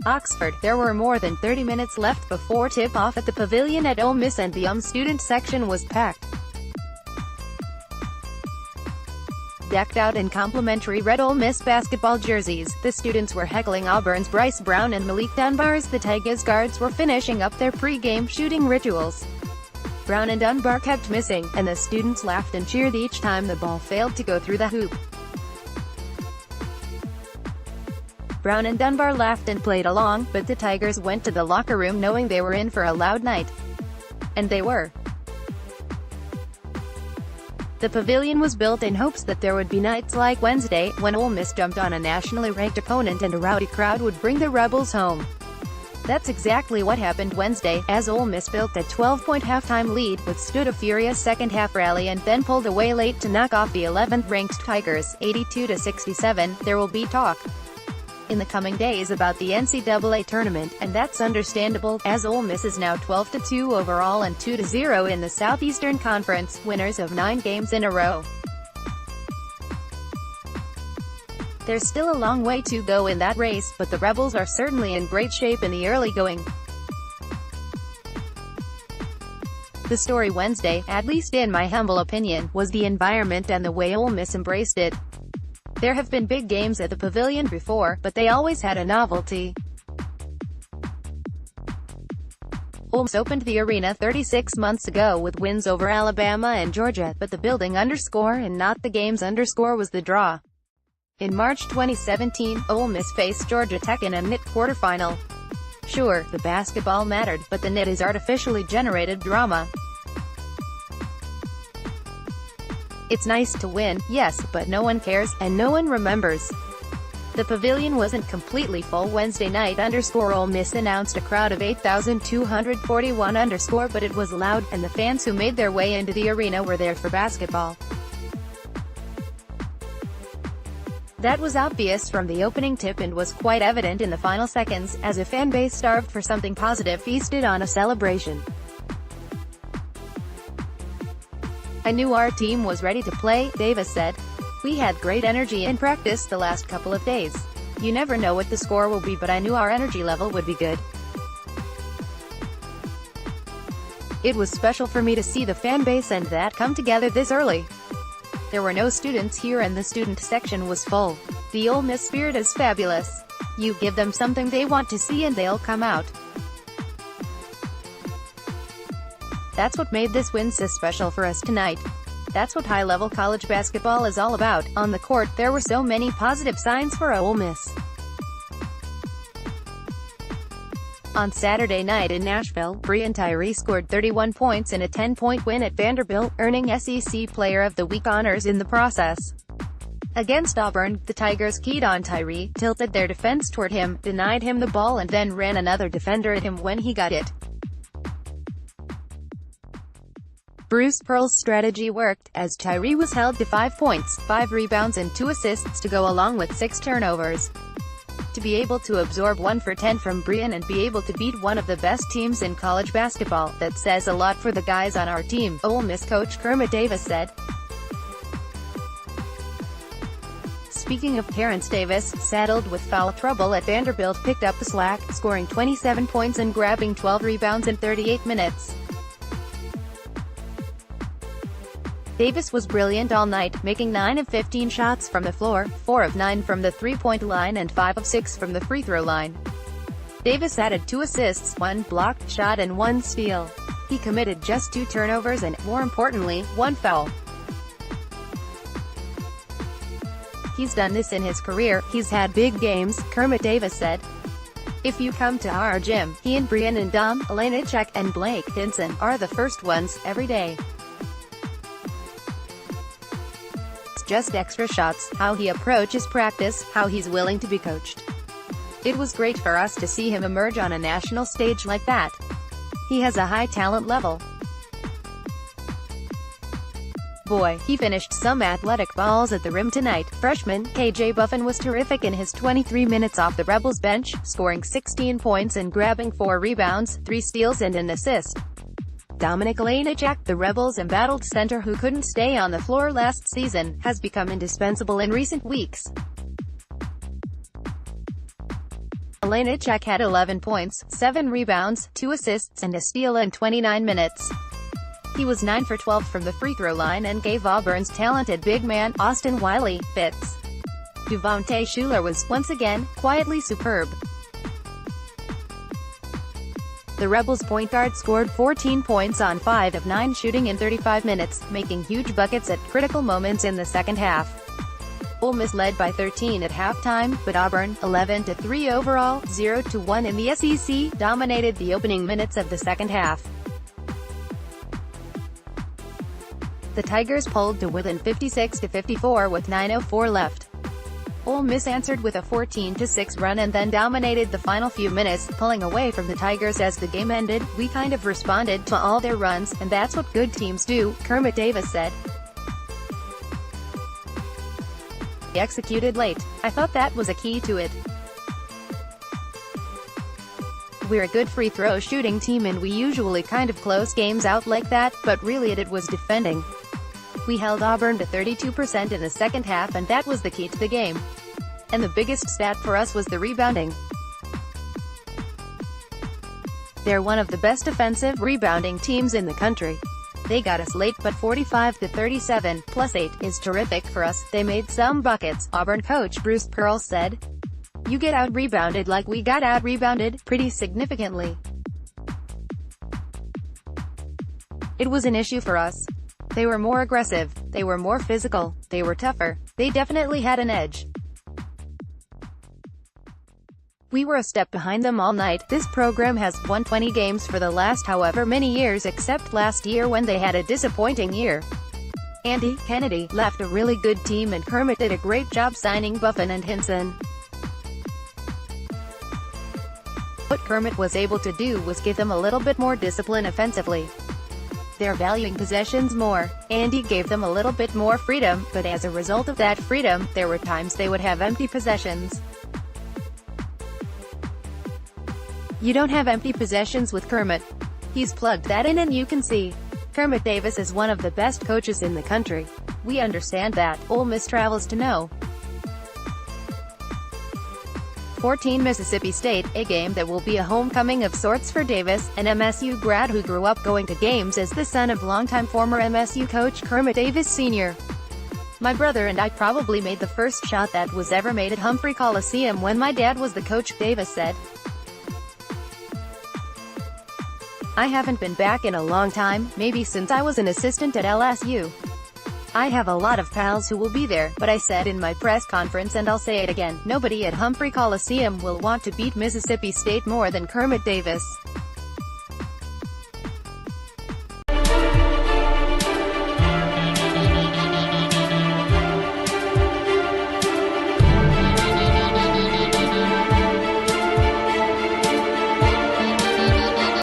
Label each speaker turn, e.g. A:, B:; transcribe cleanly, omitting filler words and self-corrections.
A: Oxford. There were more than 30 minutes left before tip-off at the Pavilion at Ole Miss, and the student section was packed. Decked out in complimentary red Ole Miss basketball jerseys, the students were heckling Auburn's Bryce and Malik Dunbar as the Tigers guards were finishing up their pre-game shooting rituals. Brown and Dunbar kept missing, and the students laughed and cheered each time the ball failed to go through the hoop. Brown and Dunbar laughed and played along, but the Tigers went to the locker room knowing they were in for a loud night. And they were. The Pavilion was built in hopes that there would be nights like Wednesday, when Ole Miss jumped on a nationally ranked opponent and a rowdy crowd would bring the Rebels home. That's exactly what happened Wednesday, as Ole Miss built a 12-point halftime lead, withstood a furious second-half rally and then pulled away late to knock off the 11th-ranked Tigers, 82-67. There will be talk in the coming days about the NCAA tournament, and that's understandable, as Ole Miss is now 12-2 overall and 2-0 in the Southeastern Conference, winners of 9 games in a row. There's still a long way to go in that race, but the Rebels are certainly in great shape in the early going. The story Wednesday, at least in my humble opinion, was the environment and the way Ole Miss embraced it. There have been big games at the Pavilion before, but they always had a novelty. Ole Miss opened the arena 36 months ago with wins over Alabama and Georgia, but the building underscore and not the games underscore was the draw. In March 2017, Ole Miss faced Georgia Tech in a NIT quarterfinal. Sure, the basketball mattered, but the NIT is artificially generated drama. It's nice to win, yes, but no one cares, and no one remembers. The Pavilion wasn't completely full Wednesday night underscore. Ole Miss announced a crowd of 8,241 underscore, but it was loud, and the fans who made their way into the arena were there for basketball. That was obvious from the opening tip and was quite evident in the final seconds, as a fan base starved for something positive feasted on a celebration. "I knew our team was ready to play," Davis said. "We had great energy in practice the last couple of days. You never know what the score will be, but I knew our energy level would be good. It was special for me to see the fan base and that come together this early. There were no students here and the student section was full. The Ole Miss spirit is fabulous. You give them something they want to see and they'll come out. That's what made this win so special for us tonight. That's what high-level college basketball is all about. On the court, there were so many positive signs for Ole Miss." On Saturday night in Nashville, Brian Tyree scored 31 points in a 10-point win at Vanderbilt, earning SEC Player of the Week honors in the process. Against Auburn, the Tigers keyed on Tyree, tilted their defense toward him, denied him the ball and then ran another defender at him when he got it. Bruce Pearl's strategy worked, as Tyree was held to 5 points, 5 rebounds and 2 assists to go along with 6 turnovers. To be able to absorb 1 for 10 from Brian and be able to beat one of the best teams in college basketball, that says a lot for the guys on our team, Ole Miss coach Kermit Davis said. Speaking of Terrence Davis, saddled with foul trouble at Vanderbilt, picked up the slack, scoring 27 points and grabbing 12 rebounds in 38 minutes. Davis was brilliant all night, making 9 of 15 shots from the floor, 4 of 9 from the three-point line and 5 of 6 from the free throw line. Davis added 2 assists, 1 blocked shot and 1 steal. He committed just 2 turnovers and, more importantly, 1 foul. He's done this in his career, he's had big games, Kermit Davis said. If you come to our gym, he and Brian and Dom, Elenichek and Blake Hinson are the first ones, every day. Just extra shots, how he approaches practice, how he's willing to be coached. It was great for us to see him emerge on a national stage like that. He has a high talent level. Boy, he finished some athletic balls at the rim tonight. Freshman KJ Buffin was terrific in his 23 minutes off the Rebels bench, scoring 16 points and grabbing 4 rebounds, 3 steals and an assist. Dominic Elenichek, the Rebels' embattled center who couldn't stay on the floor last season, has become indispensable in recent weeks. Olenicek had 11 points, 7 rebounds, 2 assists, and a steal in 29 minutes. He was 9 for 12 from the free throw line and gave Auburn's talented big man, Austin Wiley, fits. Devontae Shuler was, once again, quietly superb. The Rebels' point guard scored 14 points on 5 of 9 shooting in 35 minutes, making huge buckets at critical moments in the second half. Ole Miss led by 13 at halftime, but Auburn, 11-3 overall, 0-1 in the SEC, dominated the opening minutes of the second half. The Tigers pulled to within 56-54 with 9:04 left. Ole Miss answered with a 14-6 run and then dominated the final few minutes, pulling away from the Tigers as the game ended. "We kind of responded to all their runs, and that's what good teams do," Kermit Davis said. "We executed late. I thought that was a key to it. We're a good free throw shooting team and we usually kind of close games out like that, but really it was defending. We held Auburn to 32% in the second half and that was the key to the game. And the biggest stat for us was the rebounding. They're one of the best defensive rebounding teams in the country. They got us late but 45-37, plus 8, is terrific for us. They made some buckets," Auburn coach Bruce Pearl said. "You get out-rebounded like we got out-rebounded, pretty significantly. It was an issue for us. They were more aggressive, they were more physical, they were tougher, they definitely had an edge. We were a step behind them all night." This program has won 20 games for the last however many years except last year when they had a disappointing year. Andy Kennedy left a really good team and Kermit did a great job signing Buffin and Hinson. What Kermit was able to do was give them a little bit more discipline offensively. They're valuing possessions more. Andy gave them a little bit more freedom, but as a result of that freedom, there were times they would have empty possessions. You don't have empty possessions with Kermit. He's plugged that in and you can see. Kermit Davis is one of the best coaches in the country. We understand that. Ole Miss travels to know. 14 Mississippi State, a game that will be a homecoming of sorts for Davis, an MSU grad who grew up going to games as the son of longtime former MSU coach Kermit Davis Sr. "My brother and I probably made the first shot that was ever made at Humphrey Coliseum when my dad was the coach," Davis said. "I haven't been back in a long time, maybe since I was an assistant at LSU. I have a lot of pals who will be there, but I said in my press conference and I'll say it again, nobody at Humphrey Coliseum will want to beat Mississippi State more than Kermit Davis.